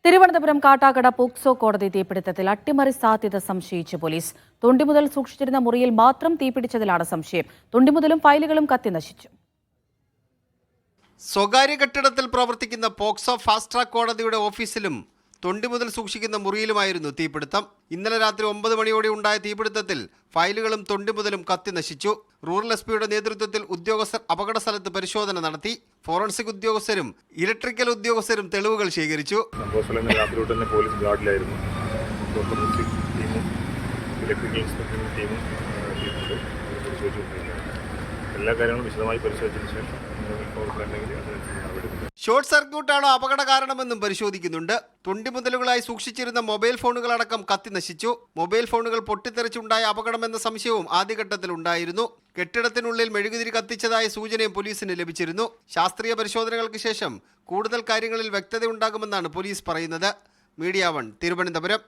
Thiruvananthapuram Kattakada POCSO കോടതി തീപിടുത്തത്തിൽ അട്ടിമറി സാധ്യത സംശയിച്ച് പോലീസ്. തൊണ്ടിമുതൽ സൂക്ഷിച്ചിരുന്ന മുറിയിൽ മാത്രം തീപിടിച്ചതിലാണ് സംശയം. തൊണ്ടിമുതലും ഫയലുകളും കത്തിനശിച്ചു. സ്വകാര്യ കെട്ടിടത്തിൽ പ്രവർത്തിക്കുന്ന പോക്സോ ഫാസ്റ്റ് ട്രാക്ക് കോടതിയുടെ ഓഫീസിലും തൊണ്ടിമുതൽ സൂക്ഷിക്കുന്ന മുറിയിലുമായിരുന്നു തീപിടുത്തം. ഇന്നലെ രാത്രി 9 മണിയോടെ ഉണ്ടായ തീപിടുത്തത്തിൽ ഫയലുകളും തൊണ്ടിമുതലും കത്തിനശിച്ചു. റൂറൽ എസ്.പിയുടെ നേതൃത്വത്തിൽ ഉദ്യോഗസ്ഥർ അപകട സ്ഥലത്ത് പരിശോധന നടത്തി. ഫോറൻസിക് ഉദ്യോഗസ്ഥരും ഇലക്ട്രിക്കൽ ഉദ്യോഗസ്ഥരും തെളിവുകൾ ശേഖരിച്ചു. പോലീസ് ഗാർഡിലായിരുന്നു. ഇലക്ട്രിക്കൽ ഇൻസ്പെക്ടറിംഗ് ടീമും എല്ലാ കാര്യങ്ങളും വിശദമായി പരിശോധിച്ചതിന് ശേഷം ഷോർട്ട് സർക്യൂട്ടാണോ അപകട കാരണമെന്നും പരിശോധിക്കുന്നുണ്ട്. തൊണ്ടിമുതലുകളായി സൂക്ഷിച്ചിരുന്ന മൊബൈൽ ഫോണുകളടക്കം കത്തിനശിച്ചു. മൊബൈൽ ഫോണുകൾ പൊട്ടിത്തെറിച്ചുണ്ടായ അപകടമെന്ന സംശയവും ആദ്യഘട്ടത്തിൽ ഉണ്ടായിരുന്നു. കെട്ടിടത്തിനുള്ളിൽ മെഴുകുതിരി കത്തിച്ചതായ സൂചനയും പോലീസിന് ലഭിച്ചിരുന്നു. ശാസ്ത്രീയ പരിശോധനകൾക്ക് ശേഷം കൂടുതൽ കാര്യങ്ങളിൽ വ്യക്തതയുണ്ടാകുമെന്നാണ് പോലീസ് പറയുന്നത്. മീഡിയ 1 തിരുവനന്തപുരം.